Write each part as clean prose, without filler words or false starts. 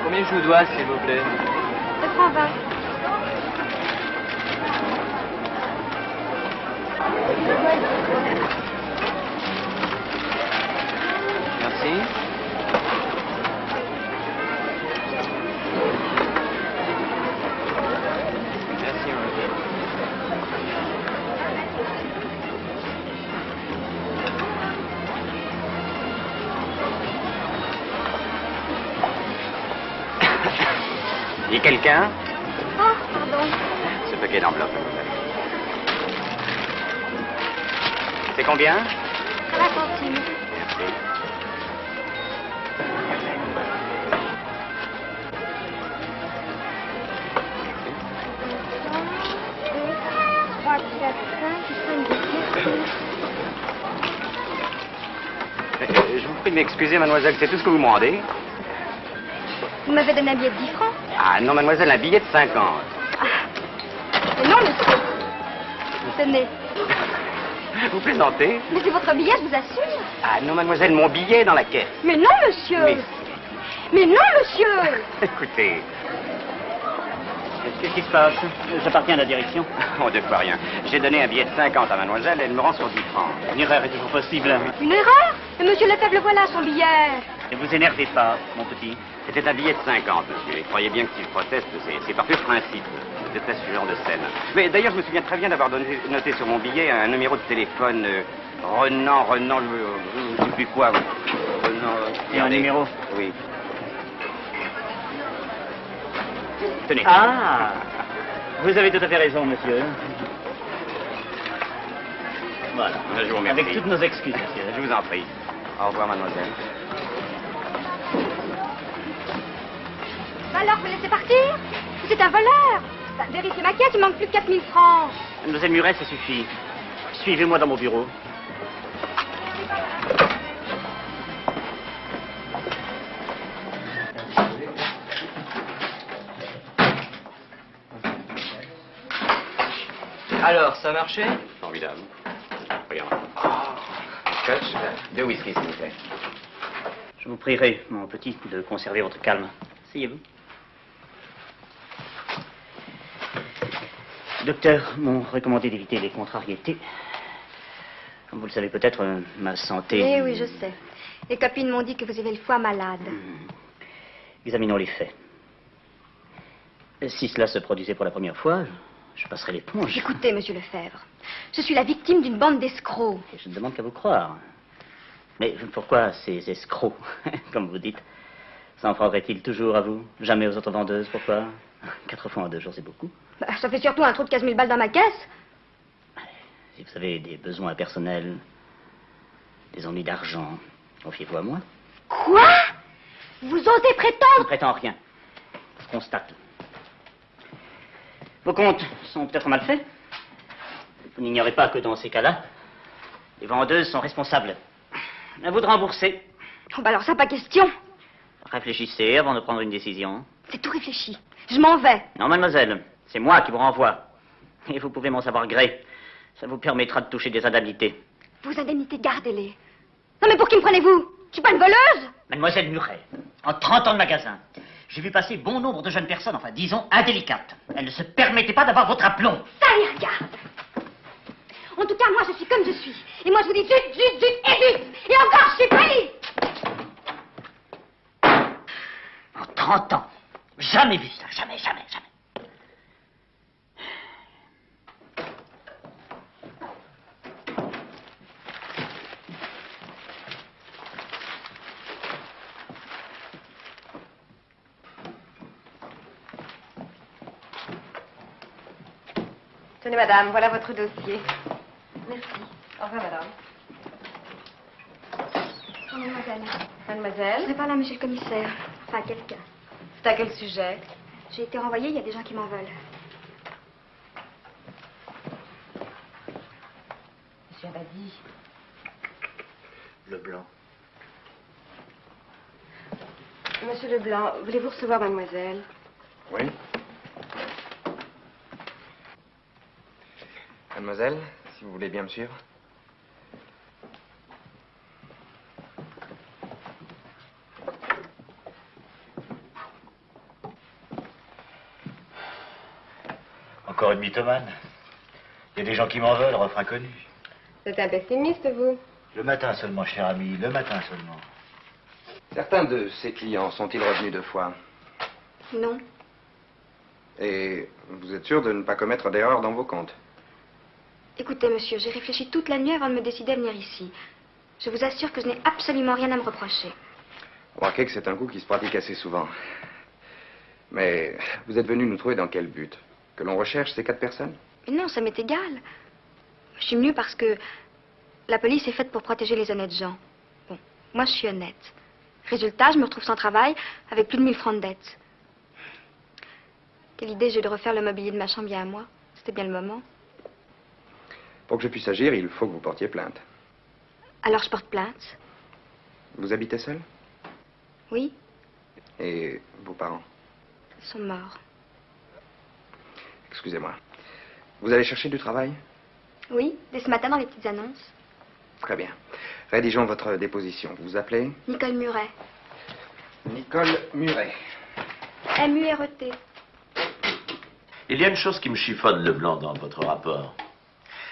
Combien je vous dois, s'il vous plaît? 220. Merci. Merci, Roger. Y a quelqu'un? Ah, pardon. Ce paquet d'enveloppes. C'est combien? 20 centimes. Merci. 3, 4, 5, 5, 10. Je vous prie de m'excuser, mademoiselle, c'est tout ce que vous me rendez? Vous m'avez donné un billet de 10 francs? Ah non, mademoiselle, un billet de 50. Ah. Mais non, monsieur. Tenez. Vous plaisantez? Mais c'est votre billet, je vous assure. Ah non, mademoiselle, mon billet est dans la caisse. Mais non, monsieur. Mais... Mais non, monsieur. Écoutez, Qu'est-ce qui se passe? J'appartiens à la direction. oh, de quoi rien. J'ai donné un billet de 50 à mademoiselle, elle me rend sur 10 francs. Une erreur est toujours possible. Une erreur? Mais monsieur Lefebvre, le voilà, son billet. Ne vous énervez pas, mon petit. C'était un billet de 50, monsieur. Et croyez bien que si je proteste, c'est par pur principe. Je déteste ce genre de scène. Mais d'ailleurs, je me souviens très bien d'avoir noté sur mon billet un numéro de téléphone. Renan, je ne sais plus quoi. Renan, Et un numéro? Oui. Tenez. Ah! Vous avez tout à fait raison, monsieur. Voilà. Je vous remercie. Avec toutes nos excuses, monsieur. Je vous en prie. Au revoir, mademoiselle. Bah alors, vous laissez partir? Vous êtes un voleur. Bah, vérifiez ma caisse, il manque plus de 4000 francs. Mademoiselle Muret, ça suffit. Suivez-moi dans mon bureau. Alors, ça a marché? Formidable. Regarde. Scotch, 2 whisky, s'il vous plaît. Je vous prierai, mon petit, de conserver votre calme. Asseyez-vous. Docteur m'ont recommandé d'éviter les contrariétés. Comme vous le savez peut-être, ma santé... Eh oui, je sais. Les copines m'ont dit que vous avez le foie malade. Examinons les faits. Si cela se produisait pour la première fois, je passerai l'éponge. Écoutez, monsieur Lefebvre, je suis la victime d'une bande d'escrocs. Et je ne demande qu'à vous croire. Mais pourquoi ces escrocs, comme vous dites, s'en prendraient-ils toujours à vous? Jamais aux autres vendeuses? Pourquoi? 4 fois en 2 jours, c'est beaucoup. Bah, ça fait surtout un trou de 15 000 balles dans ma caisse. Si vous avez des besoins personnels, des ennuis d'argent, confiez-vous à moi. Quoi? Vous osez Je ne prétendre? prétends rien. Je constate. Vos comptes sont peut-être mal faits. Vous n'ignorez pas que dans ces cas-là, les vendeuses sont responsables. À vous de rembourser. Oh, bah alors ça, pas question. Réfléchissez avant de prendre une décision. C'est tout réfléchi. Je m'en vais. Non, mademoiselle, c'est moi qui vous renvoie. Et vous pouvez m'en savoir gré. Ça vous permettra de toucher des indemnités. Vos indemnités, gardez-les. Non, mais pour qui me prenez-vous? Je suis pas une voleuse? Mademoiselle Muret, en 30 ans de magasin, j'ai vu passer bon nombre de jeunes personnes, enfin, disons, indélicates. Elles ne se permettaient pas d'avoir votre aplomb. Ça les regarde. En tout cas, moi, je suis comme je suis. Et moi, je vous dis zut, zut, zut et zut. Et encore, je suis prise. En 30 ans. Jamais vu ça. Jamais, jamais, jamais. Tenez, madame, voilà votre dossier. Merci. Au revoir, madame. Oh, mademoiselle. Mademoiselle, Je parle à monsieur le commissaire. Enfin, à quelqu'un. c'est à quel sujet? J'ai été renvoyée, il y a des gens qui m'en veulent. Monsieur Abadi. Leblanc. Monsieur Leblanc, voulez-vous recevoir mademoiselle? Oui. Mademoiselle, si vous voulez bien me suivre. Encore une mythomane. Il y a des gens qui m'en veulent, refrain connu. Vous êtes un pessimiste, vous? Le matin seulement, cher ami, le matin seulement. Certains de ses clients sont-ils revenus 2 fois? Non. Et vous êtes sûr de ne pas commettre d'erreur dans vos comptes? Écoutez, monsieur, j'ai réfléchi toute la nuit avant de me décider à venir ici. Je vous assure que je n'ai absolument rien à me reprocher. Remarquez que c'est un coup qui se pratique assez souvent. Mais vous êtes venu nous trouver dans quel but? Que l'on recherche ces 4 personnes? Mais non, ça m'est égal. Je suis venue parce que la police est faite pour protéger les honnêtes gens. Bon, moi je suis honnête. Résultat, je me retrouve sans travail avec plus de 1000 francs de dette. Quelle idée j'ai de refaire le mobilier de ma chambre bien à moi. C'était bien le moment. Pour que je puisse agir, il faut que vous portiez plainte. Alors je porte plainte. Vous habitez seul? Oui, Et vos parents? ils sont morts. Excusez-moi. Vous allez chercher du travail? Oui, dès ce matin dans les petites annonces. Très bien. Rédigeons votre déposition. Vous vous appelez? Nicole Muret. Nicole Muret. M-U-R-E-T. Il y a une chose qui me chiffonne, Leblanc, dans votre rapport.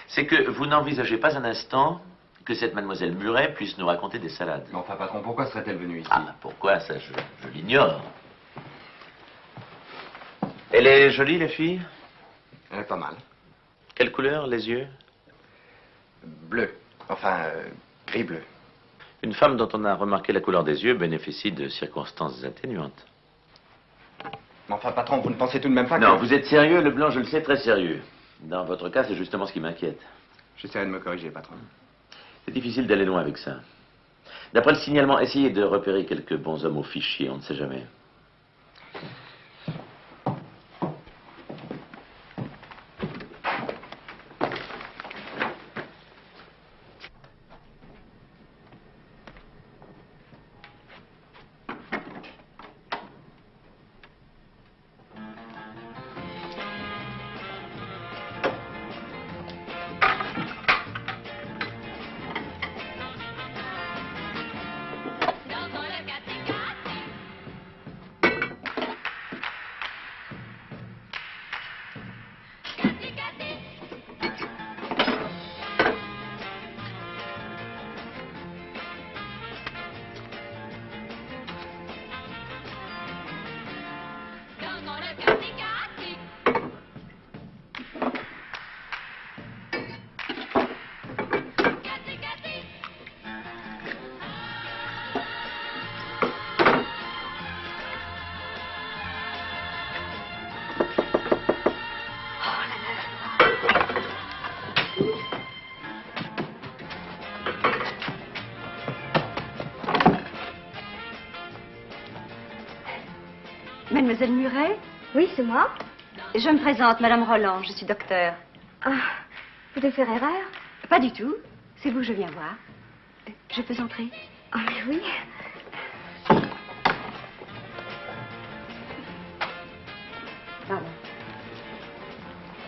C'est que vous n'envisagez pas un instant que cette mademoiselle Muret puisse nous raconter des salades. Mais enfin, patron, pourquoi serait-elle venue ici? Ah, pourquoi ça, je l'ignore. Elle est jolie, la fille? Elle est pas mal. Quelle couleur, les yeux? Bleu. Enfin, gris-bleu. Une femme dont on a remarqué la couleur des yeux bénéficie de circonstances atténuantes. Mais enfin, patron, vous ne pensez tout de même pas que... Non, vous êtes sérieux, Leblanc, je le sais, très sérieux. Dans votre cas, c'est justement ce qui m'inquiète. J'essaierai de me corriger, patron. C'est difficile d'aller loin avec ça. D'après le signalement, essayez de repérer quelques bons hommes au fichier, on ne sait jamais. Mademoiselle Muret? Oui, c'est moi. Je me présente, Madame Roland, je suis docteur. Ah, vous devez faire erreur? Pas du tout. C'est vous que je viens voir. Je peux entrer? Oh, mais oui. Pardon.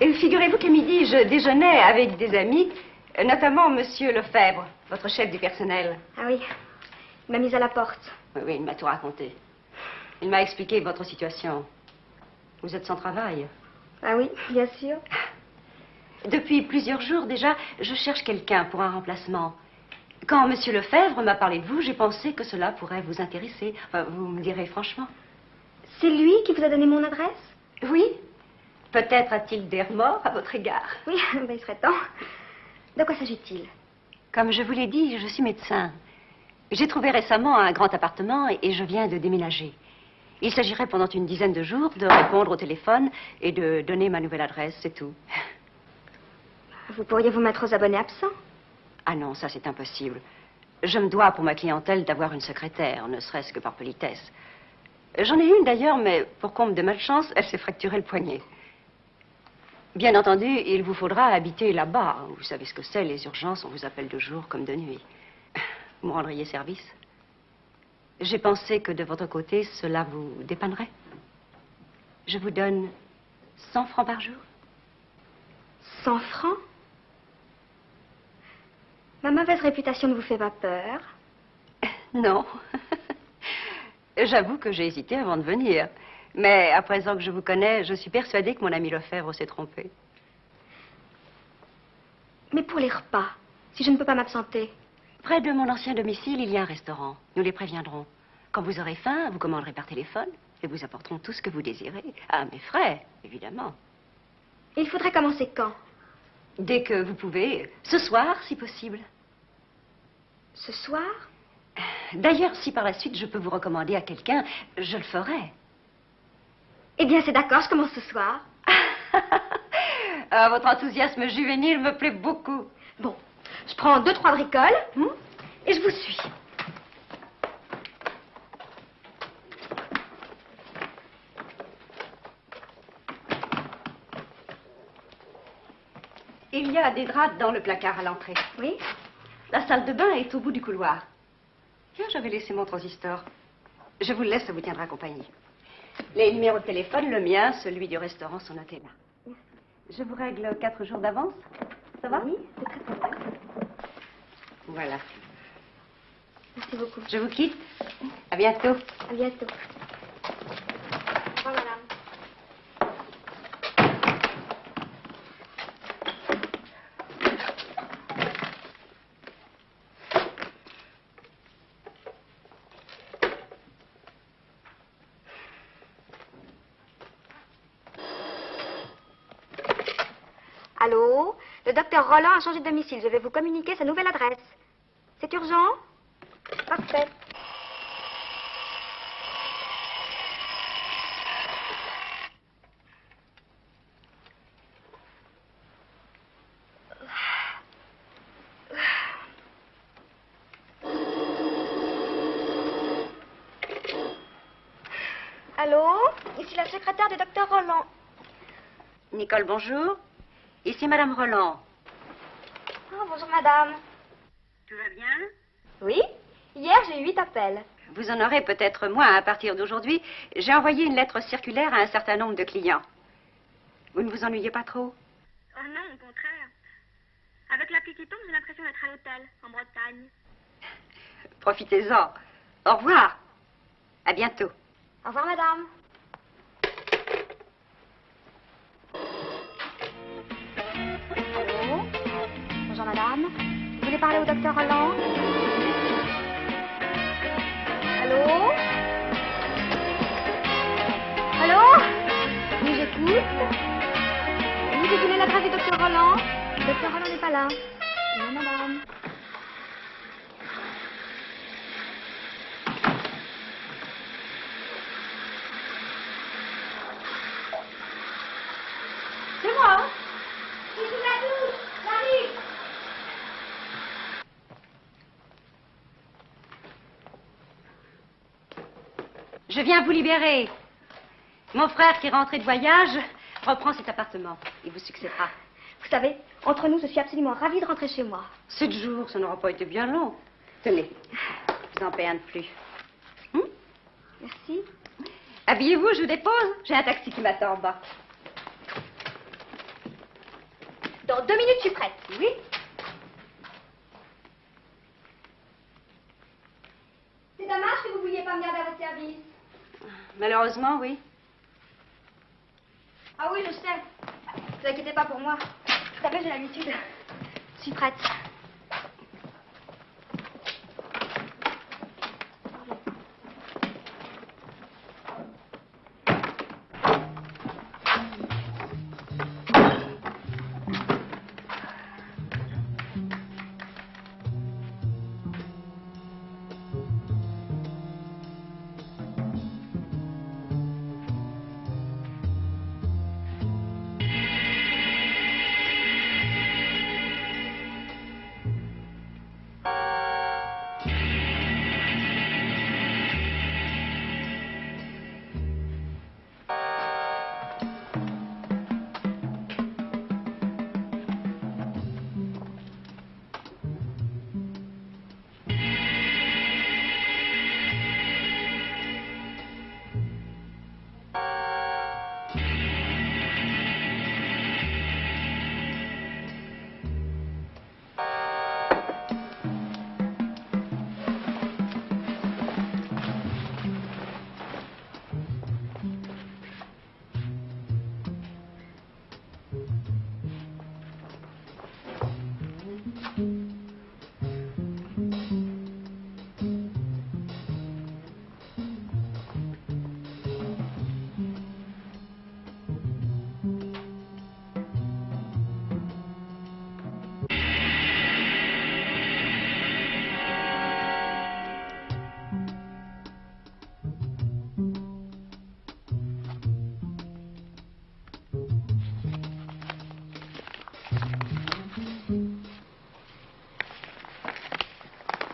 Et figurez-vous qu'à midi, je déjeunais avec des amis, notamment Monsieur Lefebvre, votre chef du personnel. Ah oui, il m'a mise à la porte. Oui, oui, il m'a tout raconté. Il m'a expliqué votre situation. Vous êtes sans travail. Ah oui, bien sûr. Depuis plusieurs jours déjà, je cherche quelqu'un pour un remplacement. Quand Monsieur Lefebvre m'a parlé de vous, j'ai pensé que cela pourrait vous intéresser. Enfin, vous me direz franchement. C'est lui qui vous a donné mon adresse? Oui. Peut-être a-t-il des remords à votre égard. Oui, ben, il serait temps. De quoi s'agit-il? Comme je vous l'ai dit, je suis médecin. J'ai trouvé récemment un grand appartement et je viens de déménager. Il s'agirait pendant une dizaine de jours de répondre au téléphone et de donner ma nouvelle adresse, c'est tout. Vous pourriez vous mettre aux abonnés absents? Ah non, ça c'est impossible. Je me dois pour ma clientèle d'avoir une secrétaire, ne serait-ce que par politesse. J'en ai une d'ailleurs, mais pour comble de malchance, elle s'est fracturé le poignet. Bien entendu, il vous faudra habiter là-bas. Vous savez ce que c'est, les urgences, on vous appelle de jour comme de nuit. vous me rendriez service. J'ai pensé que de votre côté, cela vous dépannerait. Je vous donne 100 francs par jour. 100 francs? Ma mauvaise réputation ne vous fait pas peur? Non. J'avoue que j'ai hésité avant de venir. Mais à présent que je vous connais, je suis persuadée que mon ami Lefebvre s'est trompé. Mais pour les repas, si je ne peux pas m'absenter. Près de mon ancien domicile, il y a un restaurant. Nous les préviendrons. Quand vous aurez faim, vous commanderez par téléphone et vous apporterons tout ce que vous désirez. À mes frais, évidemment. Et il faudrait commencer quand? Dès que vous pouvez. Ce soir, si possible. Ce soir? D'ailleurs, si par la suite je peux vous recommander à quelqu'un, je le ferai. Eh bien, c'est d'accord, je commence ce soir. Ah, votre enthousiasme juvénile me plaît beaucoup. Bon, je prends 2-3 bricoles et je vous suis. Il y a des draps dans le placard à l'entrée. Oui? La salle de bain est au bout du couloir. Tiens, j'avais laissé mon transistor. Je vous le laisse, ça vous tiendra compagnie. Les numéros de téléphone, le mien, celui du restaurant, sont notés là. Je vous règle 4 jours d'avance. Ça va? Oui, c'est très très bien. Voilà. Merci beaucoup. Je vous quitte. À bientôt. À bientôt. Au revoir, madame. Allô? Le docteur Roland a changé de domicile. Je vais vous communiquer sa nouvelle adresse. C'est urgent? Parfait. Allô? Ici la secrétaire du docteur Roland. Nicole, bonjour. Ici Madame Roland. Oh, bonjour, madame. Tout va bien? Oui? Hier, j'ai eu 8 appels. Vous en aurez peut-être moins à partir d'aujourd'hui. J'ai envoyé une lettre circulaire à un certain nombre de clients. Vous ne vous ennuyez pas trop? Oh non, au contraire. Avec la pluie qui tombe, j'ai l'impression d'être à l'hôtel, en Bretagne. Profitez-en. Au revoir. À bientôt. Au revoir, madame. Allô? Bonjour, madame. Vous voulez parler au docteur Roland? Allô? Allô? Oui, j'écoute. Oui, vous voulez l'adresse du docteur Roland? Le docteur Roland n'est pas là. Non, madame. C'est moi. Je suis sous la douche. J'arrive. Je viens vous libérer. Mon frère qui est rentré de voyage reprend cet appartement. Il vous succédera. Vous savez, entre nous, je suis absolument ravie de rentrer chez moi. 7 jours, ça n'aura pas été bien long. Tenez, je vous en paie un de plus. Merci. Habillez-vous, je vous dépose. J'ai un taxi qui m'attend en bas. Dans 2 minutes, je suis prête. Oui? C'est dommage que vous ne vouliez pas me garder à votre service. Malheureusement, oui. Ah oui, je sais. Ne vous inquiétez pas pour moi. Vous savez, j'ai l'habitude. Je suis prête.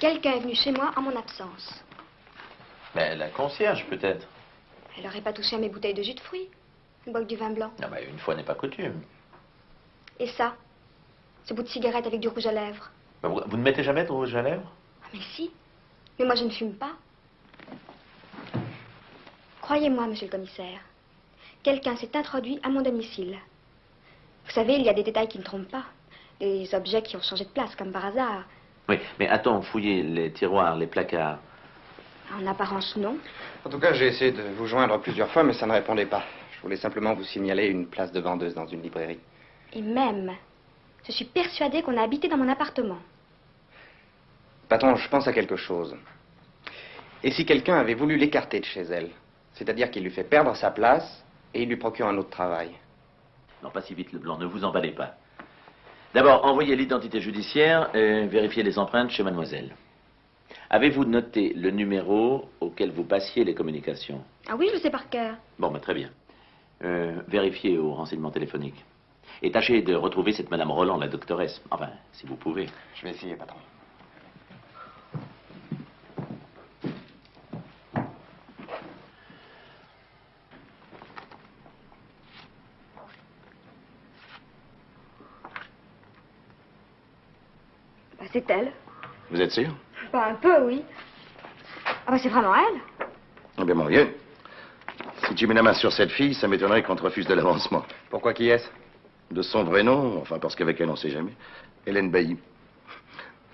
quelqu'un est venu chez moi en mon absence. Ben, la concierge, peut-être. Elle n'aurait pas touché à mes bouteilles de jus de fruits. Elle boit que du vin blanc. Ah ben, une fois n'est pas coutume. Et ça? Ce bout de cigarette avec du rouge à lèvres. Ben, vous ne mettez jamais de rouge à lèvres? Ah, mais si. Mais moi, je ne fume pas. Croyez-moi, monsieur le commissaire. Quelqu'un s'est introduit à mon domicile. Vous savez, il y a des détails qui ne trompent pas. Des objets qui ont changé de place, comme par hasard. Oui, mais a-t-on fouillé les tiroirs, les placards? En apparence, non. En tout cas, j'ai essayé de vous joindre plusieurs fois, mais ça ne répondait pas. Je voulais simplement vous signaler une place de vendeuse dans une librairie. Et même, je suis persuadée qu'on a habité dans mon appartement. Patron, je pense à quelque chose. Et si quelqu'un avait voulu l'écarter de chez elle? C'est-à-dire qu'il lui fait perdre sa place et il lui procure un autre travail. Non, pas si vite, Leblanc, ne vous emballez pas. D'abord, envoyez l'identité judiciaire et vérifiez les empreintes chez mademoiselle. Avez-vous noté le numéro auquel vous passiez les communications? Ah oui, je le sais par cœur. Bon, ben, très bien. Vérifiez aux renseignements téléphoniques. Et tâchez de retrouver cette Madame Roland, la doctoresse. Enfin, si vous pouvez. Je vais essayer, patron. Bah, c'est elle. Vous êtes sûr? Pas un peu, oui. Ah bah, c'est vraiment elle. Eh bien, mon vieux, si tu mets la main sur cette fille, ça m'étonnerait qu'on te refuse de l'avancement. Pourquoi qui est-ce? De son vrai nom, enfin, parce qu'avec elle, on sait jamais. Hélène Bailly.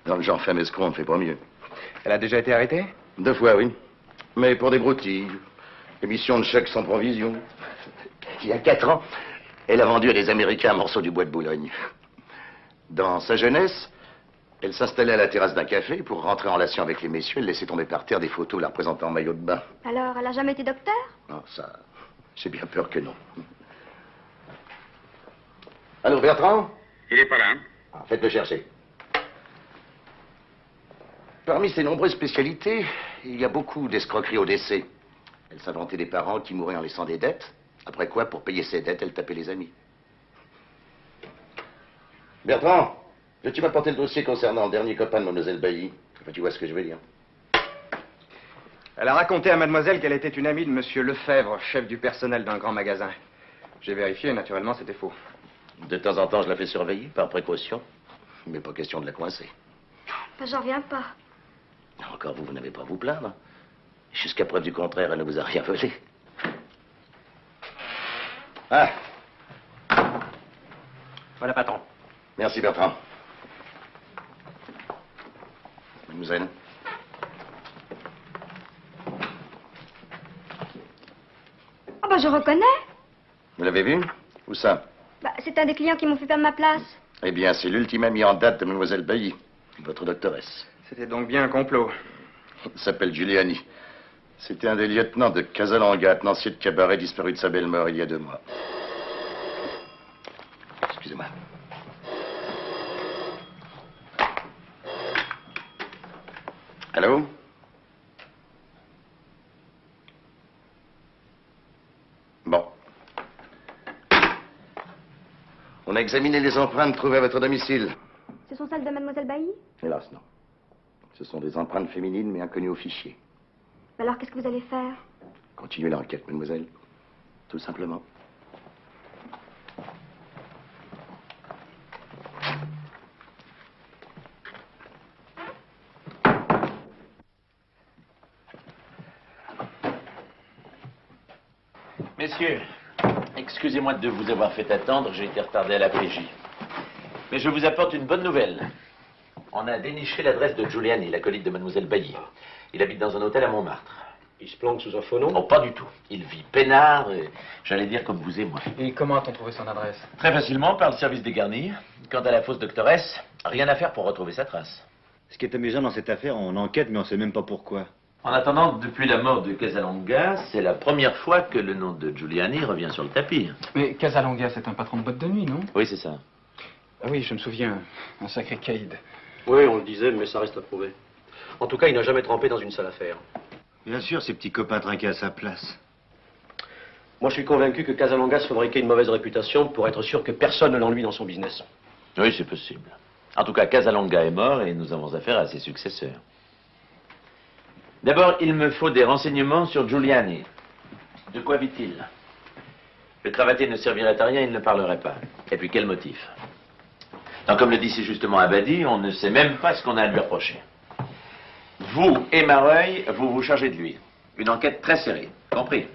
Dans le genre femme escroc, on ne fait pas mieux. Elle a déjà été arrêtée? 2 fois, oui. Mais pour des broutilles. Émission de chèques sans provision. Il y a 4 ans, elle a vendu à des Américains un morceau du bois de Boulogne. Dans sa jeunesse, elle s'installait à la terrasse d'un café pour rentrer en relation avec les messieurs. Elle laissait tomber par terre des photos la représentant en maillot de bain. Alors, elle a jamais été docteur? Non, ça, j'ai bien peur que non. Allô, Bertrand? Il est pas là. Ah, faites-le chercher. Parmi ses nombreuses spécialités, il y a beaucoup d'escroqueries au décès. Elle s'inventait des parents qui mouraient en laissant des dettes. Après quoi, pour payer ses dettes, elle tapait les amis. Bertrand, veux-tu m'apporter le dossier concernant le dernier copain de Mademoiselle Bailly? Enfin, tu vois ce que je veux dire. Elle a raconté à mademoiselle qu'elle était une amie de monsieur Lefebvre, chef du personnel d'un grand magasin. J'ai vérifié et naturellement, c'était faux. De temps en temps, je la fais surveiller, par précaution. Mais pas question de la coincer. Bah, j'en reviens pas. Encore vous n'avez pas à vous plaindre. Jusqu'à preuve du contraire, elle ne vous a rien volé. Ah! Voilà, patron. Merci, Bertrand. Mademoiselle. Ah bah, je reconnais. Vous l'avez vu? Où ça? Bah, c'est un des clients qui m'ont fait perdre ma place. Eh bien, c'est l'ultime ami en date de Mademoiselle Bailly, votre doctoresse. C'était donc bien un complot. Il s'appelle Giuliani. C'était un des lieutenants de Casalanga, tenancier de cabaret disparu de sa belle mort il y a 2 mois. Excusez-moi. Allô? Bon. On a examiné les empreintes trouvées à votre domicile. Ce sont celles de mademoiselle Bailly? Hélas, non. Ce sont des empreintes féminines, mais inconnues au fichier. Alors, qu'est-ce que vous allez faire? Continuez l'enquête, mademoiselle. Tout simplement. Messieurs, excusez-moi de vous avoir fait attendre, j'ai été retardé à la PJ. Mais je vous apporte une bonne nouvelle. On a déniché l'adresse de Giuliani, l'acolyte de mademoiselle Bailly. Il habite dans un hôtel à Montmartre. Il se planque sous un faux nom? Non, pas du tout. Il vit peinard, j'allais dire comme vous et moi. Et comment a-t-on trouvé son adresse? Très facilement, par le service des garnis. Quant à la fausse doctoresse, rien à faire pour retrouver sa trace. Ce qui est amusant dans cette affaire, on enquête, mais on sait même pas pourquoi. En attendant, depuis la mort de Casalonga, c'est la première fois que le nom de Giuliani revient sur le tapis. Mais Casalonga, c'est un patron de boîte de nuit, non? Oui, c'est ça. Ah oui, je me souviens. Un sacré caïd. Oui, on le disait, mais ça reste à prouver. En tout cas, il n'a jamais trempé dans une sale affaire. Bien sûr, ces petits copains trinqués à sa place. Moi, je suis convaincu que Casalonga se fabriquait une mauvaise réputation pour être sûr que personne ne l'ennuie dans son business. Oui, c'est possible. En tout cas, Casalonga est mort et nous avons affaire à ses successeurs. D'abord, il me faut des renseignements sur Giuliani. De quoi vit-il? Le cravaté ne servirait à rien, il ne parlerait pas. Et puis, quel motif? Donc, comme le dit si justement Abadi, on ne sait même pas ce qu'on a à lui reprocher. Vous et Mareuil, vous vous chargez de lui. Une enquête très serrée. Compris?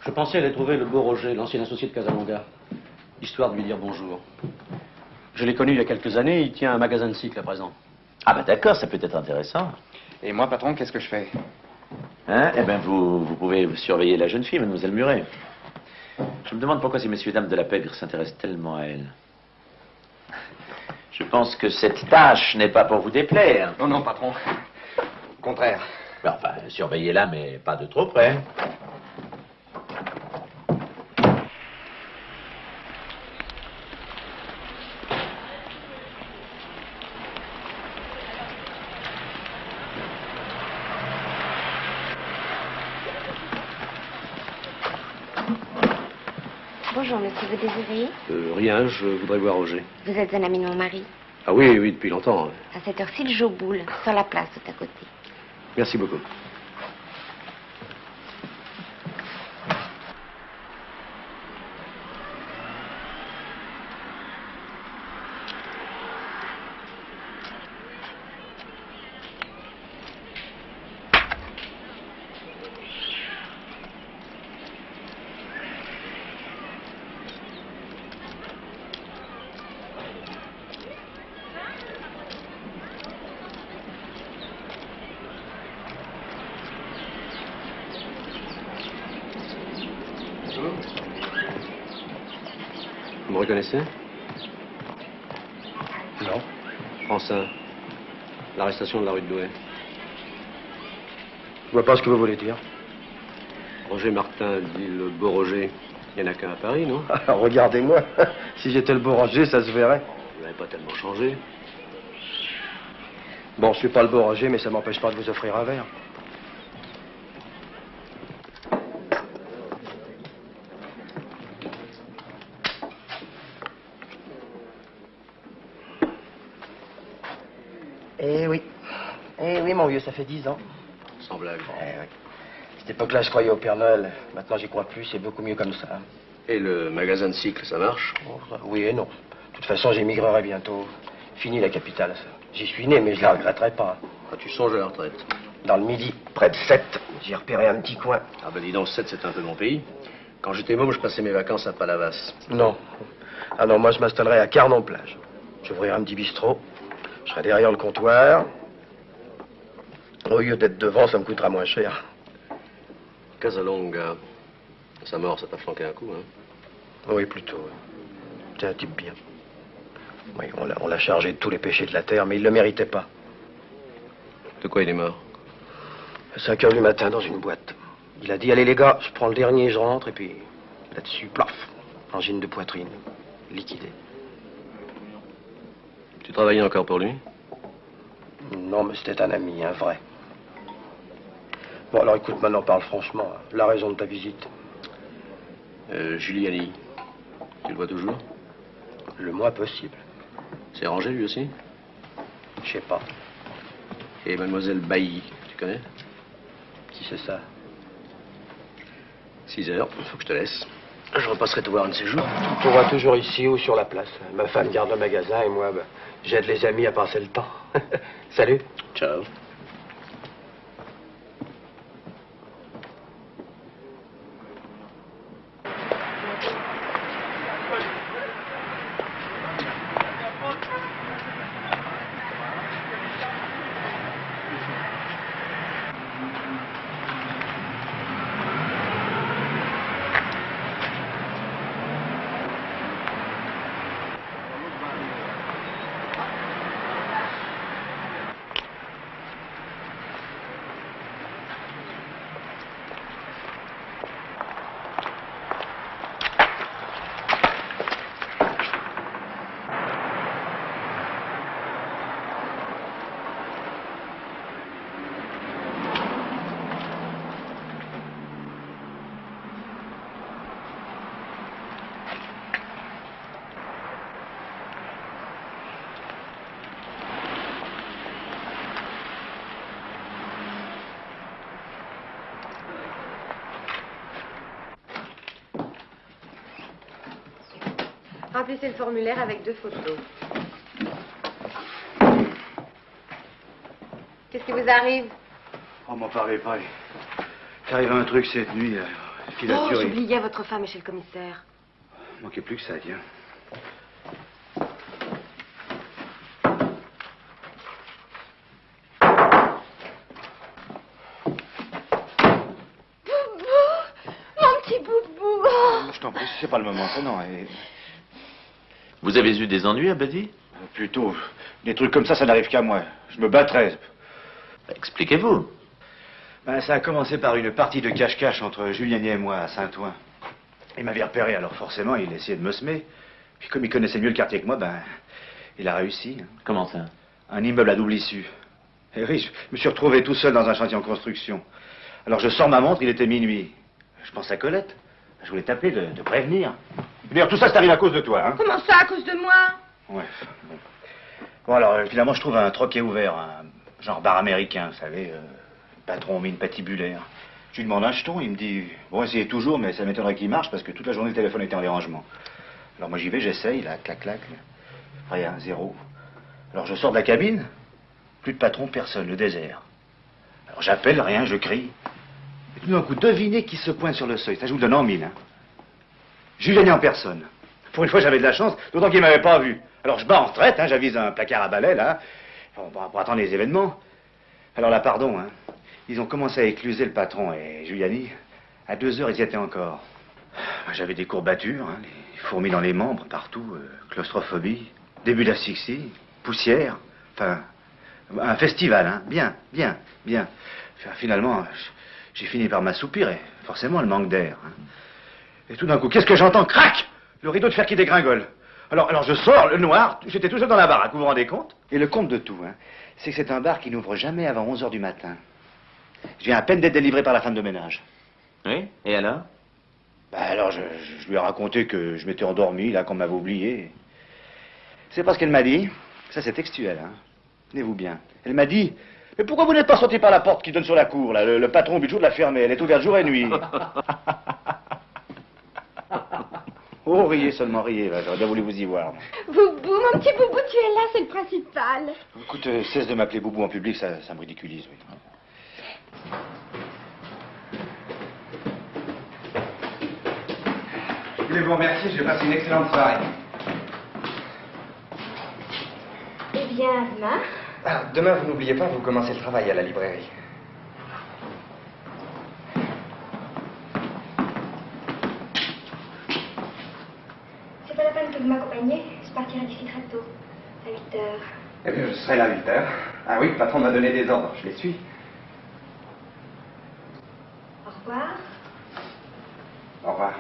Je pensais aller trouver le beau Roger, l'ancien associé de Casalonga, histoire de lui dire bonjour. Je l'ai connu il y a quelques années, il tient un magasin de cycles à présent. Ah bah d'accord, ça peut être intéressant. Et moi, patron, qu'est-ce que je fais? Hein? Eh bien, vous pouvez surveiller la jeune fille, mademoiselle Muret. Je me demande pourquoi ces messieurs dames de la pègre s'intéressent tellement à elle. Je pense que cette tâche n'est pas pour vous déplaire. Non, non, patron. Au contraire. Ben, enfin, surveillez-la, mais pas de trop près. Bonjour, monsieur, vous désirez? Rien, je voudrais voir Roger. Vous êtes un ami de mon mari? Ah oui, oui, depuis longtemps. À cette heure-ci, il joue aux boules, sur la place tout à côté. Merci beaucoup. Vous me reconnaissez? Non. Francin. L'arrestation de la rue de Douai. Je vois pas ce que vous voulez dire. Roger Martin dit le beau Roger. Il n'y en a qu'un à Paris, non? Regardez-moi. Si j'étais le beau Roger, ça se verrait. Vous n'avez pas tellement changé. Bon, je suis pas le beau Roger, mais ça m'empêche pas de vous offrir un verre. Eh oui, mon vieux, ça fait 10 ans. Sans blague. Eh oui. À cette époque-là, je croyais au Père Noël. Maintenant, j'y crois plus, c'est beaucoup mieux comme ça. Et le magasin de cycles, ça marche? Oui et non. De toute façon, j'émigrerai bientôt. Fini la capitale. J'y suis né, mais je la regretterai pas. Ah, tu songes à la retraite? Dans le Midi, près de Sète. J'ai repéré un petit coin. Ah ben dis donc, Sète, c'est un peu mon pays. Quand j'étais môme, je passais mes vacances à Palavas. Non. Ah non, moi, je m'installerai à Carnon-Plage. J'ouvrirai un petit bistrot. Je serai derrière le comptoir. Au lieu d'être devant, ça me coûtera moins cher. Casalonga. Sa mort, ça t'a flanqué un coup, hein? Oui, plutôt. C'est un type bien. Oui, on l'a chargé de tous les péchés de la terre, mais il le méritait pas. De quoi il est mort? À 5 heures du matin, dans une boîte. Il a dit, allez les gars, je prends le dernier, je rentre, et puis là-dessus, plaf, angine de poitrine, liquidé. Tu travaillais encore pour lui? Non, mais c'était un ami, un vrai. Bon, alors écoute, maintenant parle franchement. La raison de ta visite? Giuliani. Tu le vois toujours? Le moins possible. C'est rangé, lui aussi? Je sais pas. Et mademoiselle Bailly, tu connais? Qui c'est ça? 6 heures, faut que je te laisse. Je repasserai te voir un de ces jours. Tu vois toujours ici ou sur la place. Ma femme garde le magasin et moi, j'aide les amis à passer le temps. Salut. Ciao. Remplissez le formulaire avec 2 photos. Qu'est-ce qui vous arrive? Oh, m'en parlez pas. Il arrive un truc cette nuit, filature. Oh, j'oubliais, votre femme est chez le commissaire. Manquait plus que ça, tiens. Mon petit boubou. Je t'en prie, c'est pas le moment, ça, non. Et... Vous avez eu des ennuis, Abadi? Plutôt, des trucs comme ça n'arrive qu'à moi. Je me battrais. Expliquez-vous. Ben, ça a commencé par une partie de cache-cache entre Juliani et moi à Saint-Ouen. Il m'avait repéré, alors forcément, il essayait de me semer. Puis comme il connaissait mieux le quartier que moi, ben, il a réussi. Comment ça? Un immeuble à double issue. Et oui, je me suis retrouvé tout seul dans un chantier en construction. Alors je sors ma montre, il était minuit. Je pense à Colette. Je voulais t'appeler, de prévenir. D'ailleurs, tout ça, c'est arrivé à cause de toi, hein? Comment ça, à cause de moi? Ouais, bon. Bon, alors, finalement, je trouve un troquet ouvert, un genre bar américain, vous savez, patron mine patibulaire. Je lui demande un jeton, il me dit, bon, essayez toujours, mais ça m'étonnerait qu'il marche, parce que toute la journée, le téléphone était en dérangement. Alors moi, j'y vais, j'essaye, là, clac, clac, rien, zéro. Alors, je sors de la cabine, plus de patron, personne, le désert. Alors, j'appelle, rien, je crie. Et tout d'un coup, devinez qui se pointe sur le seuil, ça je vous le donne en mille, hein. Juliani en personne. Pour une fois, j'avais de la chance, d'autant qu'il ne m'avait pas vu. Alors, je bats en retraite, hein, j'avise un placard à balai, là, pour attendre les événements. Alors là, pardon, hein, ils ont commencé à écluser le patron et Juliani. À 2 heures, ils y étaient encore. J'avais des courbatures, hein, les fourmis dans les membres, partout, claustrophobie, début d'asphyxie, poussière, enfin, un festival, hein, bien. Enfin, finalement, j'ai fini par m'assoupir et forcément, le manque d'air. Hein. Et tout d'un coup, qu'est-ce que j'entends? Crac! Le rideau de fer qui dégringole. Alors je sors, le noir, j'étais tout seul dans la baraque, vous vous rendez compte? Et le compte de tout, hein, c'est que c'est un bar qui n'ouvre jamais avant 11 heures du matin. Je viens à peine d'être délivré par la femme de ménage. Oui, et alors? Bah alors, je lui ai raconté que je m'étais endormi, là, qu'on m'avait oublié. C'est parce qu'elle m'a dit, ça c'est textuel, hein, tenez-vous bien. Elle m'a dit, mais pourquoi vous n'êtes pas sorti par la porte qui donne sur la cour, là? Le patron Bijou de la fermer, elle est ouverte jour et nuit. Oh, riez seulement, riez, j'aurais bien voulu vous y voir. Boubou, mon petit boubou, tu es là, c'est le principal. Écoute, cesse de m'appeler Boubou en public, ça me ridiculise, oui. Je voulais vous remercier, j'ai passé une excellente soirée. Eh bien, demain. Ah, demain, vous n'oubliez pas, vous commencez le travail à la librairie. C'est pas la peine que vous m'accompagniez. Je partirai d'ici très tôt, à 8 heures. Eh bien, je serai là à 8 heures. Ah oui, le patron m'a donné des ordres, je les suis. Au revoir. Au revoir.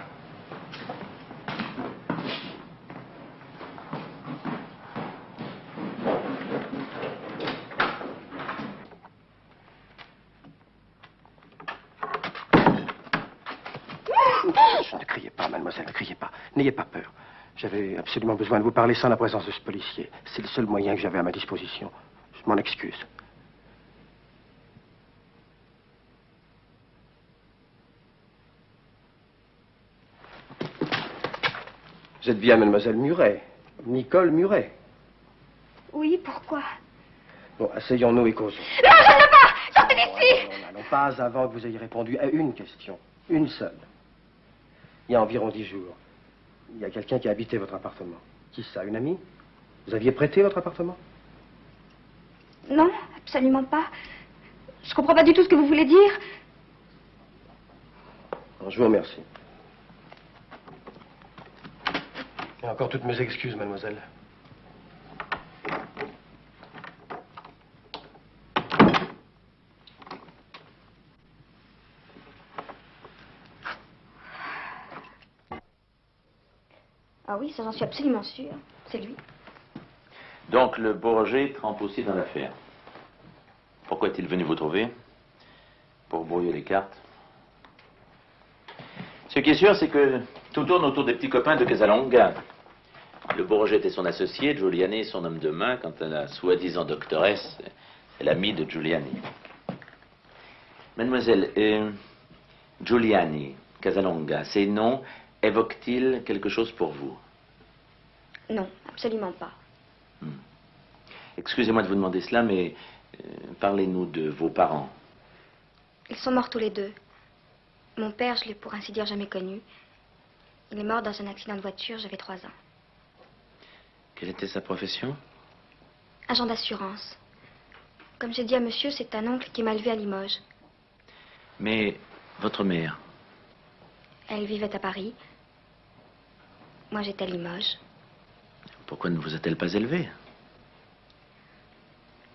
Ne criez pas, mademoiselle, ne criez pas. N'ayez pas peur. J'avais absolument besoin de vous parler sans la présence de ce policier. C'est le seul moyen que j'avais à ma disposition. Je m'en excuse. Vous êtes bien mademoiselle Muret. Nicole Muret. Oui, pourquoi? Bon, asseyons-nous et causons. Non, je ne veux pas! Sortez d'ici! Non, pas avant que vous ayez répondu à une question. Une seule. Il y a environ 10 jours, il y a quelqu'un qui a habité votre appartement. Qui ça, une amie? Vous aviez prêté votre appartement? Non, absolument pas. Je comprends pas du tout ce que vous voulez dire. Alors, je vous remercie. Et encore toutes mes excuses, mademoiselle. Ah oui, ça j'en suis absolument sûre. C'est lui. Donc le Bourget trempe aussi dans l'affaire. Pourquoi est-il venu vous trouver? Pour brouiller les cartes. Ce qui est sûr, c'est que tout tourne autour des petits copains de Casalonga. Le Bourget était son associé, Giuliani son homme de main, quand la soi-disant doctoresse est l'amie de Giuliani. Mademoiselle, Giuliani, Casalonga, ces noms évoquent-ils quelque chose pour vous? Non, absolument pas. Excusez-moi de vous demander cela, mais parlez-nous de vos parents. Ils sont morts tous les deux. Mon père, je l'ai pour ainsi dire jamais connu. Il est mort dans un accident de voiture, j'avais 3 ans. Quelle était sa profession? Agent d'assurance. Comme j'ai dit à monsieur, c'est un oncle qui m'a élevé à Limoges. Mais votre mère? Elle vivait à Paris. Moi, j'étais à Limoges. Pourquoi ne vous a-t-elle pas élevé?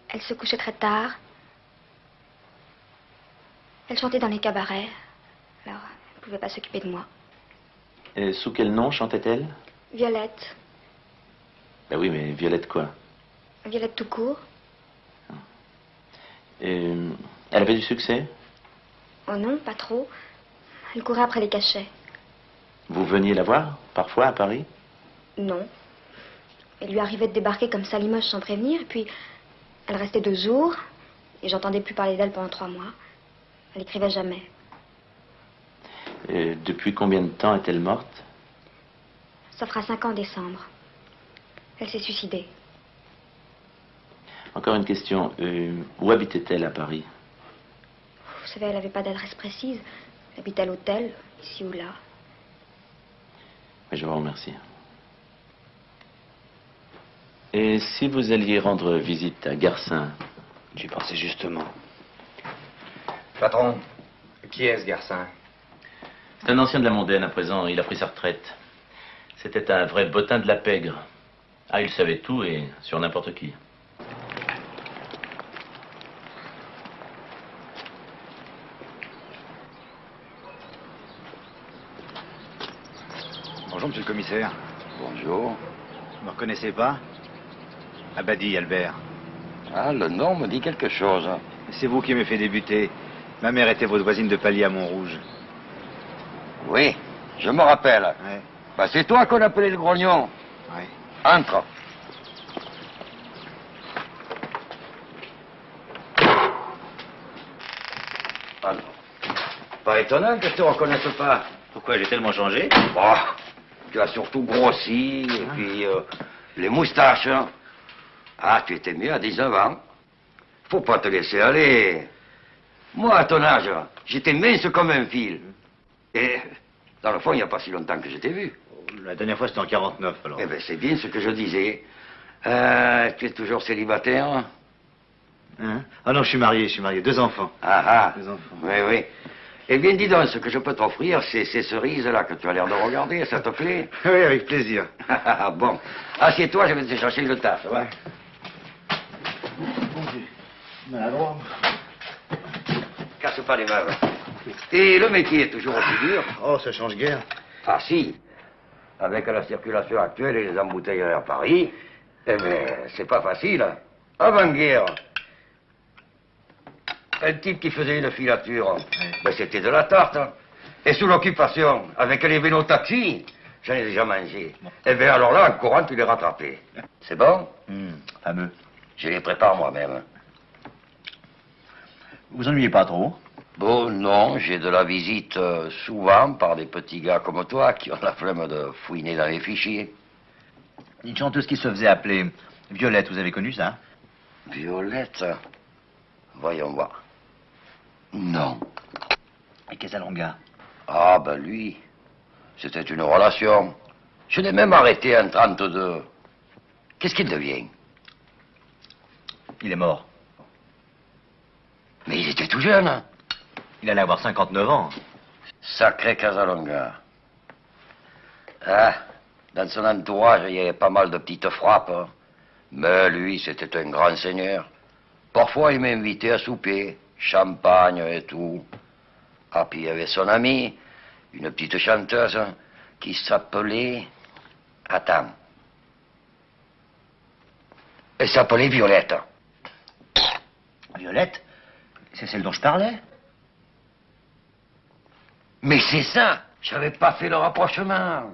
Elle se couchait très tard. Elle chantait dans les cabarets. Alors, elle ne pouvait pas s'occuper de moi. Et sous quel nom chantait-elle? Violette. Ben oui, mais Violette quoi? Violette tout court. Et elle avait du succès? Oh non, pas trop. Elle courait après les cachets. Vous veniez la voir, parfois, à Paris? Non. Il lui arrivait de débarquer comme ça à Limoges sans prévenir, et puis elle restait 2 jours, et j'entendais plus parler d'elle pendant 3 mois. Elle écrivait jamais. Et depuis combien de temps est-elle morte? Ça fera 5 ans en décembre. Elle s'est suicidée. Encore une question. Où habitait-elle à Paris? Vous savez, elle n'avait pas d'adresse précise. Elle habitait à l'hôtel, ici ou là. Mais je vous remercie. Et si vous alliez rendre visite à Garcin? J'y pensais justement. Patron, qui est ce Garcin? C'est un ancien de la mondaine à présent. Il a pris sa retraite. C'était un vrai bottin de la pègre. Ah, il savait tout et sur n'importe qui. Bonjour, monsieur le commissaire. Bonjour. Vous me reconnaissez pas? Abadi, Albert. Ah, le nom me dit quelque chose. C'est vous qui m'avez fait débuter. Ma mère était votre voisine de palier à Montrouge. Oui, je me rappelle. Ouais. Bah, c'est toi qu'on appelait le grognon. Ouais. Entre. Alors, pas étonnant que je te reconnaisse pas. Pourquoi j'ai tellement changé? Bah, tu as surtout grossi, et puis les moustaches. Hein. Ah, tu étais mieux à 19 ans. Faut pas te laisser aller. Moi, à ton âge, j'étais mince comme un fil. Et, dans le fond, il n'y a pas si longtemps que je t'ai vu. La dernière fois, c'était en 49, alors. Eh bien, c'est bien ce que je disais. Tu es toujours célibataire? Hein? Ah non, je suis marié, 2 enfants. Ah ah. 2 enfants. Oui, oui. Eh bien, dis donc, ce que je peux t'offrir, c'est ces cerises-là que tu as l'air de regarder, ça te plaît? Oui, avec plaisir. Bon. Assieds-toi, je vais te chercher le taf, ouais. Bon Dieu. Maladroit. Casse pas les meubles. Et le métier est toujours aussi dur? Oh, ça change guère. Ah si. Avec la circulation actuelle et les embouteillages à Paris, eh bien, c'est pas facile. Avant-guerre, un type qui faisait une filature, ben, c'était de la tarte. Hein. Et sous l'occupation, avec les vélos-taxis, j'en ai déjà mangé. Bon. Eh bien, alors là, en courant, tu les rattrapais. C'est bon? Fameux. Je les prépare moi-même. Vous ennuyez pas trop? Bon, non, j'ai de la visite souvent par des petits gars comme toi qui ont la flemme de fouiner dans les fichiers. Une chanteuse qui se faisait appeler Violette, vous avez connu ça? Violette? Voyons voir. Non. Et Casalonga? Ah, ben lui, c'était une relation. Je l'ai même arrêté en 32. Qu'est-ce qu'il devient? Il est mort. Mais il était tout jeune. Hein. Il allait avoir 59 ans. Sacré Casalonga. Ah, dans son entourage, il y avait pas mal de petites frappes. Hein. Mais lui, c'était un grand seigneur. Parfois, il m'invitait à souper, champagne et tout. Ah, puis il y avait son amie, une petite chanteuse, hein, qui s'appelait... Attends. Elle s'appelait Violette. Violette? C'est celle dont je parlais? Mais c'est ça! J'avais pas fait le rapprochement.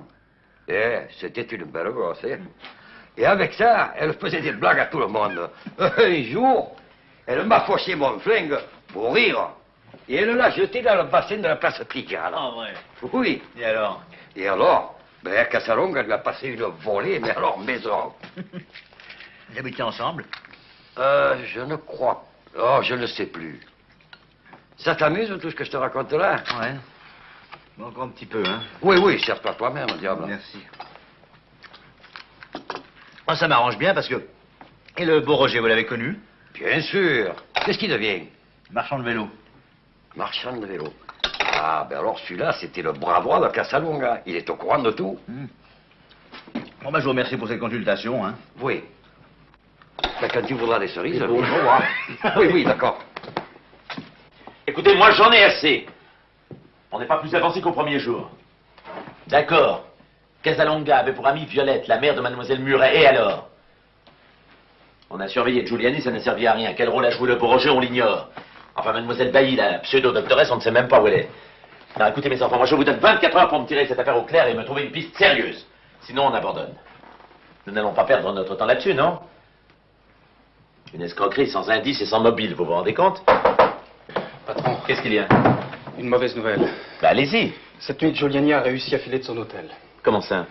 Eh, c'était une belle grosse, hein? Et avec ça, elle faisait des blagues à tout le monde. Un jour, elle m'a fauché mon flingue pour rire. Et elle l'a jeté dans le bassin de la place Pigalle. Ah ouais. Oui. Et alors? Et alors, Ben, Casalonga lui a passé une volée, mais alors maison. Vous habitez ensemble? Je ne crois. Oh, je ne sais plus. Ça t'amuse tout ce que je te raconte là? Ouais. Bon, encore un petit peu, hein? Oui, oui, sers-toi toi-même, diable. Merci. Moi, ça m'arrange bien parce que... Et le beau Roger, vous l'avez connu? Bien sûr. Qu'est-ce qu'il devient? Marchand de vélo. Marchand de vélo. Ah, ben alors celui-là, c'était le bras droit de Casalonga. Il est au courant de tout. Bon, ben, je vous remercie pour cette consultation, hein. Oui. Ben, quand tu voudras des cerises, bon. viens me voir. Oui, oui, d'accord. Écoutez, moi j'en ai assez. On n'est pas plus avancé qu'au premier jour. D'accord. Casalonga avait pour amie Violette, la mère de mademoiselle Muret. Et alors? On a surveillé Giuliani, ça n'a servi à rien. Quel rôle a joué le beau Roger, on l'ignore. Enfin, mademoiselle Bailly, la pseudo-doctoresse, on ne sait même pas où elle est. Alors, écoutez mes enfants, moi je vous donne 24 heures pour me tirer cette affaire au clair et me trouver une piste sérieuse. Sinon, on abandonne. Nous n'allons pas perdre notre temps là-dessus, non? Une escroquerie sans indice et sans mobile, vous vous rendez compte? Patron. Qu'est-ce qu'il y a? Une mauvaise nouvelle. Bah, allez-y. Cette nuit, Giuliani a réussi à filer de son hôtel. Comment ça?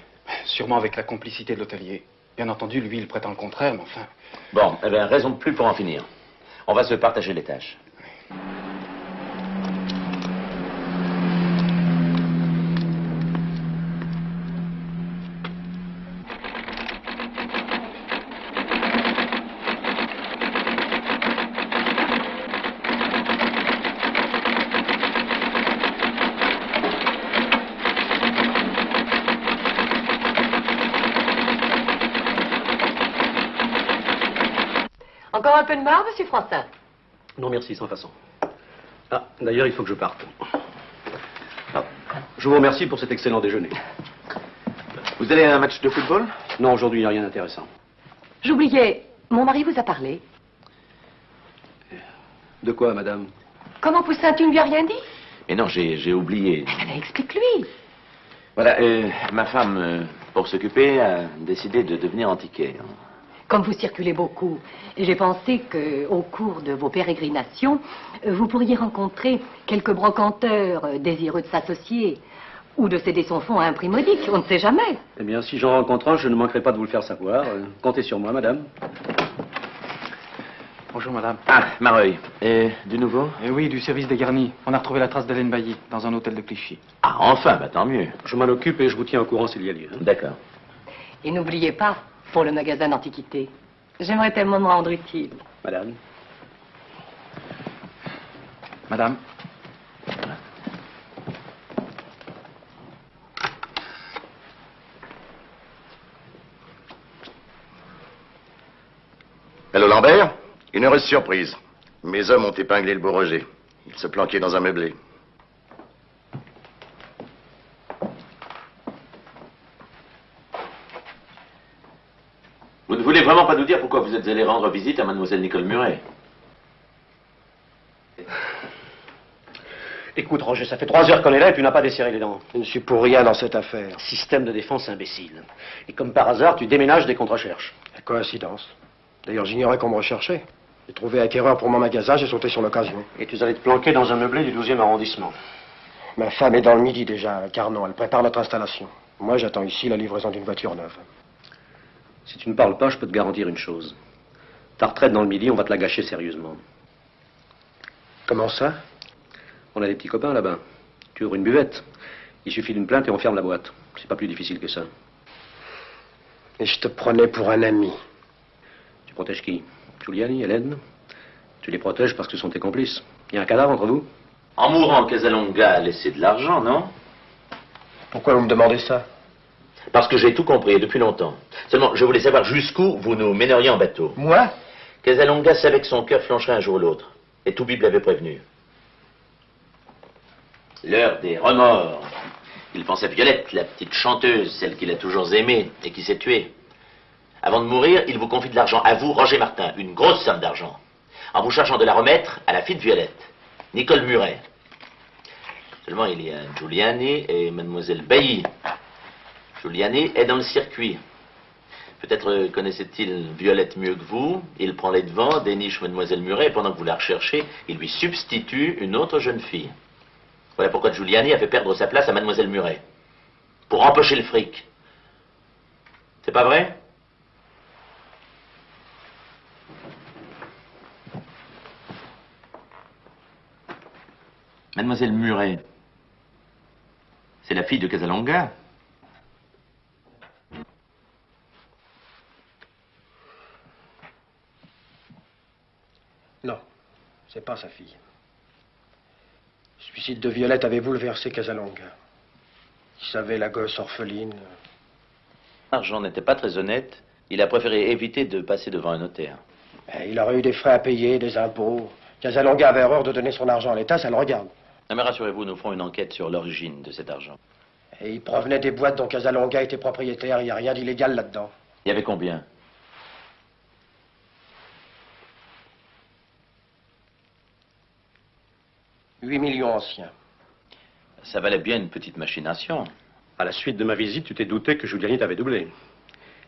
Sûrement avec la complicité de l'hôtelier. Bien entendu, lui, il prétend le contraire, mais enfin... Bon, eh bien, raison de plus pour en finir. On va se partager les tâches. Encore un peu de marre, monsieur Francin? Non, merci, sans façon. Ah, d'ailleurs, il faut que je parte. Ah, je vous remercie pour cet excellent déjeuner. Vous allez à un match de football? Non, aujourd'hui, il n'y a rien d'intéressant. J'oubliais, mon mari vous a parlé. De quoi, madame? Comment Poussin, tu ne lui as rien dit? Mais non, j'ai oublié. Explique-lui. Voilà, ma femme, pour s'occuper, a décidé de devenir antiquaire. Comme vous circulez beaucoup, j'ai pensé qu'au cours de vos pérégrinations, vous pourriez rencontrer quelques brocanteurs désireux de s'associer ou de céder son fonds à un prix modique, on ne sait jamais. Eh bien, si j'en rencontre un, je ne manquerai pas de vous le faire savoir. Comptez sur moi, madame. Bonjour, madame. Ah, Mareuil. Et du nouveau? Eh oui, du service des garnis. On a retrouvé la trace d'Hélène Bailly dans un hôtel de Clichy. Ah, enfin, bah tant mieux. Je m'en occupe et je vous tiens au courant s'il y a lieu. D'accord. Et n'oubliez pas, pour le magasin d'antiquités, j'aimerais tellement me rendre utile. Madame. Madame. Allô, Lambert? Une heureuse surprise. Mes hommes ont épinglé le beau Roger. Il se planquait dans un meublé. Vous ne voulez vraiment pas nous dire pourquoi vous êtes allé rendre visite à mademoiselle Nicole Muret? Écoute, Roger, ça fait 3 heures qu'on est là et tu n'as pas desserré les dents. Je ne suis pour rien dans cette affaire. Système de défense imbécile. Et comme par hasard, tu déménages dès qu'on te recherche. Coïncidence. D'ailleurs, j'ignorais qu'on me recherchait. J'ai trouvé acquéreur pour mon magasin, j'ai sauté sur l'occasion. Et tu allais te planquer dans un meublé du 12e arrondissement. Ma Ma femme est dans le Midi déjà, à Carnon. Elle prépare notre installation. Moi, j'attends ici la livraison d'une voiture neuve. Si tu ne parles pas, je peux te garantir une chose. Ta retraite dans le Midi, on va te la gâcher sérieusement. Comment ça? On a des petits copains là-bas. Tu ouvres une buvette. Il suffit d'une plainte et on ferme la boîte. C'est pas plus difficile que ça. Et je te prenais pour un ami. Tu protèges qui? Giuliani, Hélène? Tu les protèges parce que ce sont tes complices. Il y a un cadavre entre vous? En mourant, Casalonga a laissé de l'argent, non? Pourquoi vous me demandez ça? Parce que j'ai tout compris depuis longtemps. Seulement, je voulais savoir jusqu'où vous nous mèneriez en bateau. Moi? Casalonga savait que son cœur flancherait un jour ou l'autre. Et Toubib l'avait prévenu. L'heure des remords. Il pensait à Violette, la petite chanteuse, celle qu'il a toujours aimée et qui s'est tuée. Avant de mourir, il vous confie de l'argent à vous, Roger Martin, une grosse somme d'argent, en vous chargeant de la remettre à la fille de Violette, Nicole Muret. Seulement, il y a Giuliani et mademoiselle Bailly. Giuliani est dans le circuit. Peut-être connaissait-il Violette mieux que vous. Il prend les devants, déniche mademoiselle Muret, et pendant que vous la recherchez, il lui substitue une autre jeune fille. Voilà pourquoi Giuliani a fait perdre sa place à mademoiselle Muret. pour empocher le fric. C'est pas vrai? Mademoiselle Muret, c'est la fille de Casalonga. Non, c'est pas sa fille. Le suicide de Violette avait bouleversé Casalonga. Il savait la gosse orpheline. L'argent n'était pas très honnête. Il a préféré éviter de passer devant un notaire. Il aurait eu des frais à payer, des impôts. Casalonga avait horreur de donner son argent à l'État, ça le regarde. Non, mais rassurez-vous, nous ferons une enquête sur l'origine de cet argent. Et il provenait des boîtes dont Casalonga était propriétaire. Il n'y a rien d'illégal là-dedans. Il y avait combien? « 8 millions anciens. » Ça valait bien une petite machination. À la suite de ma visite, tu t'es douté que Giuliani t'avait doublé.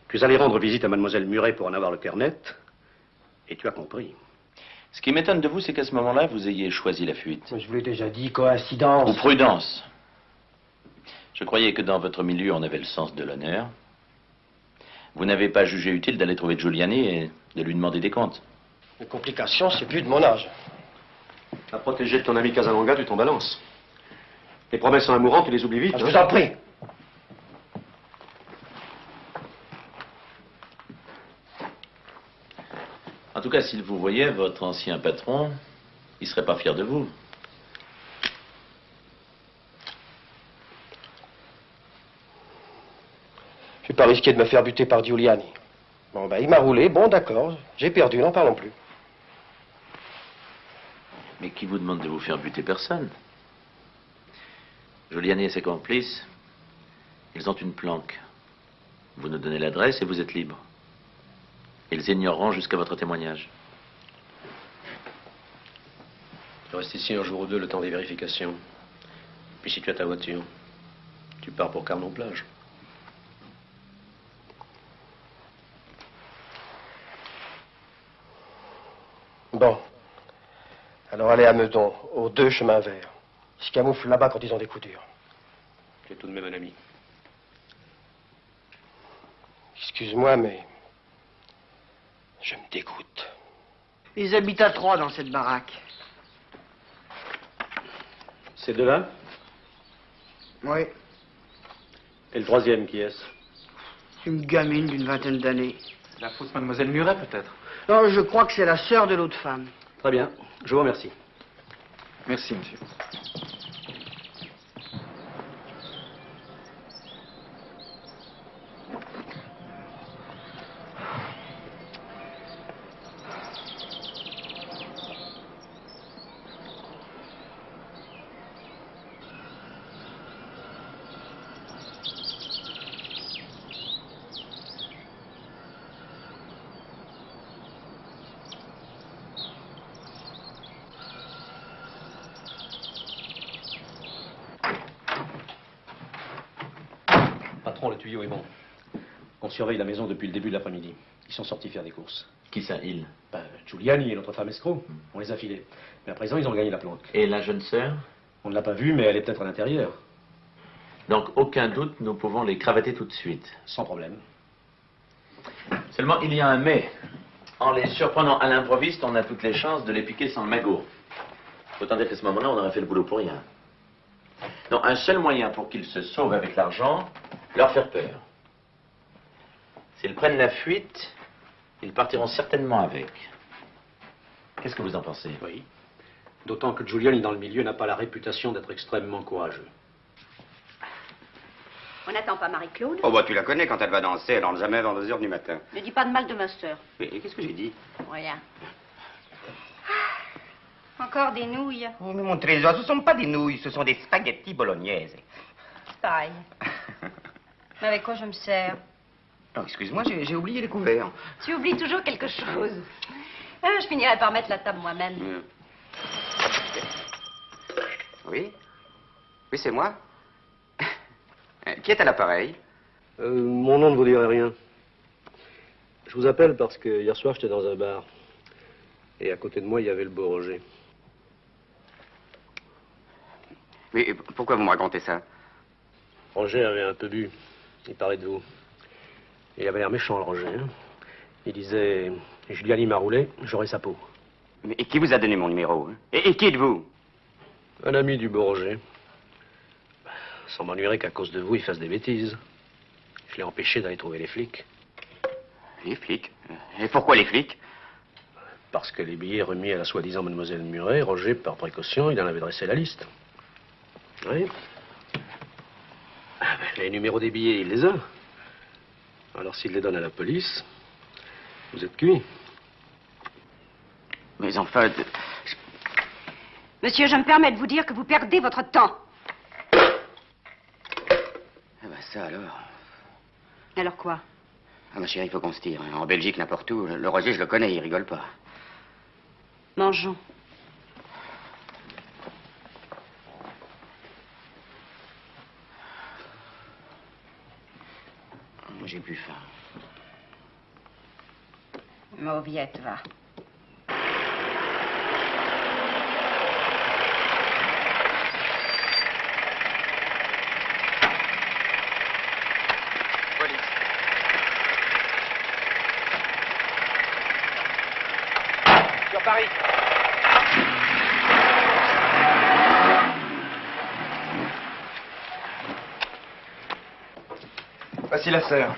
Tu es allé rendre visite à mademoiselle Muret pour en avoir le cœur net, et tu as compris. Ce qui m'étonne de vous, c'est qu'à ce moment-là, vous ayez choisi la fuite. Mais je vous l'ai déjà dit, coïncidence. Ou prudence. Je croyais que dans votre milieu, on avait le sens de l'honneur. Vous n'avez pas jugé utile d'aller trouver Giuliani et de lui demander des comptes. Les complications, c'est plus de mon âge. À protéger ton ami Casalonga, tu t'en balances. Les promesses en amourant, tu les oublies vite. Je vous en prie. En tout cas, s'il vous voyait, votre ancien patron, il serait pas fier de vous. Je vais pas risquer de me faire buter par Giuliani. Bon, ben, il m'a roulé. Bon, d'accord. J'ai perdu, n'en parlons plus. Mais qui vous demande de vous faire buter? Personne. Giuliani et ses complices, ils ont une planque. Vous nous donnez l'adresse et vous êtes libre. Ils ignoreront jusqu'à votre témoignage. Tu restes ici un jour ou deux, le temps des vérifications. Puis si tu as ta voiture, tu pars pour Carnon-Plage. Bon. Alors allez à Meudon, aux 2 chemins verts. Ils se camouflent là-bas quand ils ont des coups durs. Tu es tout de même un ami. Excuse-moi, mais... je me dégoûte. Ils habitent à 3 dans cette baraque. Ces deux-là? Oui. Et le troisième, qui est-ce? Une gamine d'une vingtaine d'années. La fausse mademoiselle Muret, peut-être? Non, je crois que c'est la sœur de l'autre femme. Très bien, je vous remercie. Merci, monsieur. Patron, le tuyau est bon. On surveille la maison depuis le début de l'après-midi. Ils sont sortis faire des courses. Qui ça, ils? Giuliani et notre femme escroc. On les a filés. Mais à présent, ils ont gagné la planque. Et la jeune sœur? On ne l'a pas vue, mais elle est peut-être à l'intérieur. Donc, aucun doute, nous pouvons les cravater tout de suite. Sans problème. Seulement, il y a un mais. En les surprenant à l'improviste, on a toutes les chances de les piquer sans magot. Autant dire qu'à ce moment-là, on aurait fait le boulot pour rien. Donc, un seul moyen pour qu'ils se sauvent avec l'argent, leur faire peur. S'ils prennent la fuite, ils partiront certainement avec. Qu'est-ce que vous en pensez? Oui. D'autant que Giuliani, dans le milieu, n'a pas la réputation d'être extrêmement courageux. On n'attend pas Marie-Claude? Oh, bah, tu la connais, quand elle va danser, elle rentre jamais avant 2 heures du matin. Ne dis pas de mal de ma sœur. Mais qu'est-ce que j'ai dit? Rien. Encore des nouilles. Oh, mais mon trésor, ce ne sont pas des nouilles, ce sont des spaghettis bolognaises. Taille. Mais avec quoi je me sers? Oh, excuse-moi, j'ai oublié les couverts. Tu oublies toujours quelque chose. Je finirai par mettre la table moi-même. Oui? Oui, c'est moi. Qui est à l'appareil? Mon nom ne vous dirait rien. Je vous appelle parce que hier soir, j'étais dans un bar. Et à côté de moi, il y avait le beau Roger. Mais pourquoi vous me racontez ça? Roger avait un peu bu. Il parlait de vous. Il avait l'air méchant, le Roger. Hein. Il disait, Juliani m'a roulé, j'aurai sa peau. Mais et qui vous a donné mon numéro hein et qui êtes-vous? Un ami du beau Roger. Ça m'ennuierait qu'à cause de vous, il fasse des bêtises. Je l'ai empêché d'aller trouver les flics. Les flics? Et pourquoi les flics? Parce que les billets remis à la soi-disant mademoiselle Muret, Roger, par précaution, il en avait dressé la liste. Oui. Les numéros des billets, il les a. Alors s'il les donne à la police, vous êtes cuit. Mais enfin... Monsieur, je me permets de vous dire que vous perdez votre temps. Ah ben ça alors... Alors quoi? Ah ma chérie, il faut qu'on se tire. En Belgique, n'importe où, le Roger, je le connais, il rigole pas. Mangeons. Moi, j'ai plus faim. Mauviette, va. Sur Paris. Voici la sœur.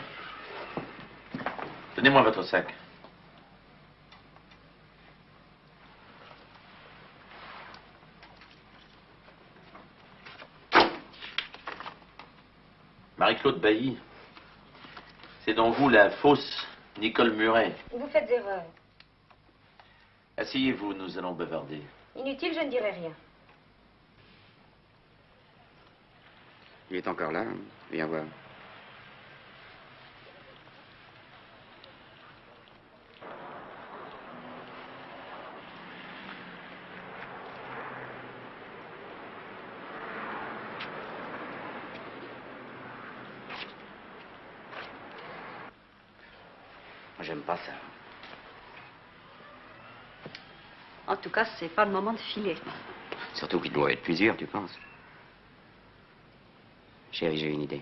Donnez-moi votre sac. Marie-Claude Bailly, c'est donc vous la fausse Nicole Muret. Vous faites erreur. Asseyez-vous, nous allons bavarder. Inutile, je ne dirai rien. Il est encore là, hein. Viens voir. Moi, j'aime pas ça. En tout cas, c'est pas le moment de filer. Surtout qu'il doit être plusieurs, tu penses? Chérie, j'ai une idée.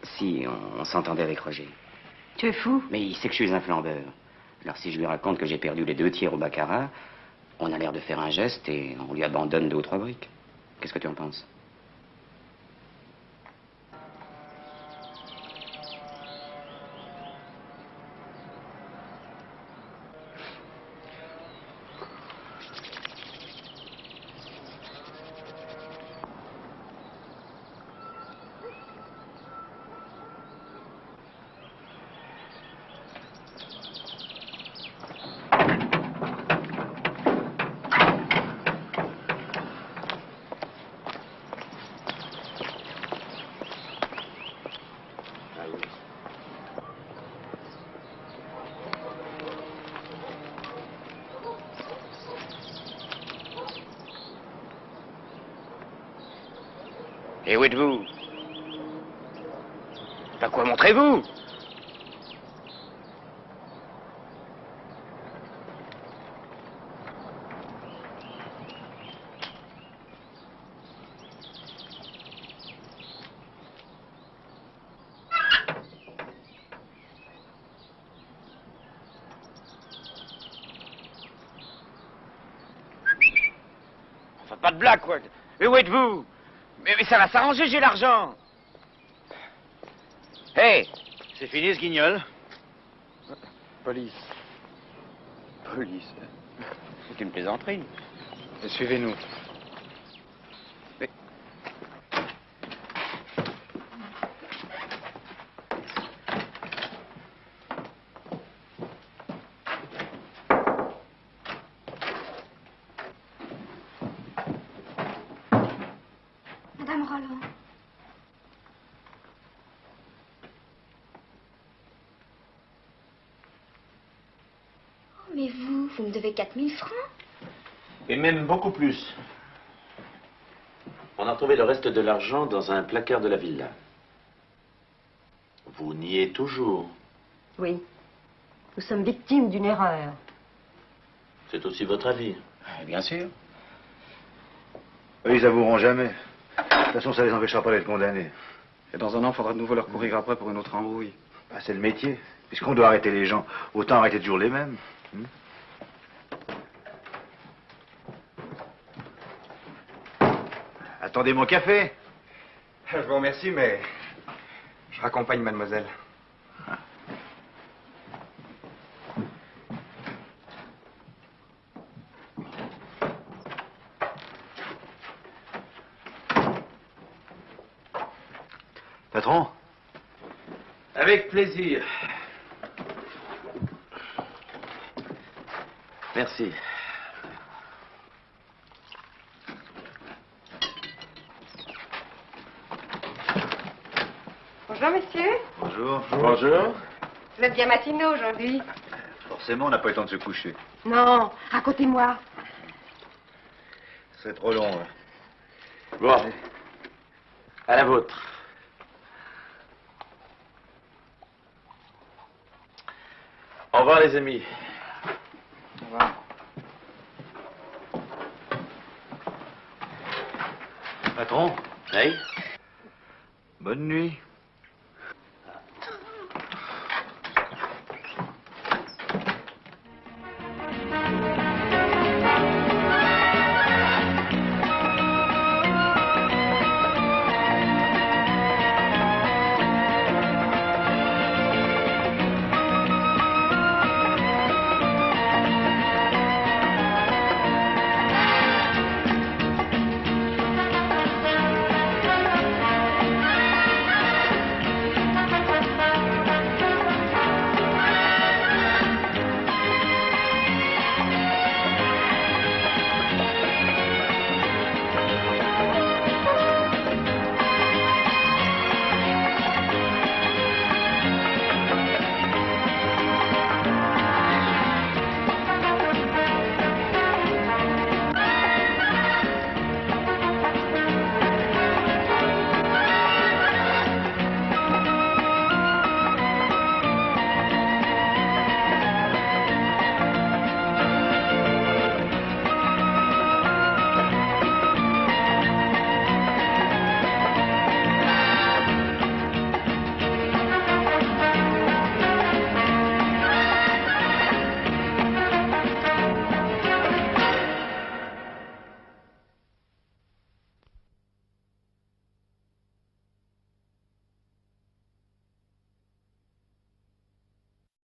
Si on s'entendait avec Roger. Tu es fou? Mais il sait que je suis un flambeur. Alors si je lui raconte que j'ai perdu les 2 tiers au baccarat, on a l'air de faire un geste et on lui abandonne 2 ou 3 briques. Qu'est-ce que tu en penses? Et où êtes-vous? Pas quoi, montrez-vous? Enfin, pas de blague, quoi. Et où êtes-vous? Mais ça va s'arranger, j'ai l'argent. Hé, hey, c'est fini ce guignol? Police. Police. C'est une plaisanterie. Suivez-nous. Mais... Madame Roland. Oh, mais vous me devez 4000 francs. Et même beaucoup plus. On a retrouvé le reste de l'argent dans un placard de la villa. Vous niez toujours. Oui. Nous sommes victimes d'une erreur. C'est aussi votre avis. Bien sûr. Eux, ils avoueront jamais. De toute façon, ça les empêchera pas d'être condamnés. Et dans un an, faudra de nouveau leur courir après pour une autre embrouille. Bah, c'est le métier. Puisqu'on doit arrêter les gens, autant arrêter toujours les mêmes. Attendez mon café. Je vous remercie, mais je raccompagne mademoiselle. Patron? Avec plaisir. Merci. Bonjour, monsieur. Bonjour. Bonjour. Vous êtes bien matinaux aujourd'hui. Forcément, on n'a pas eu le temps de se coucher. Non, racontez-moi. C'est trop long. hein. Bon. À la vôtre. Au revoir, les amis.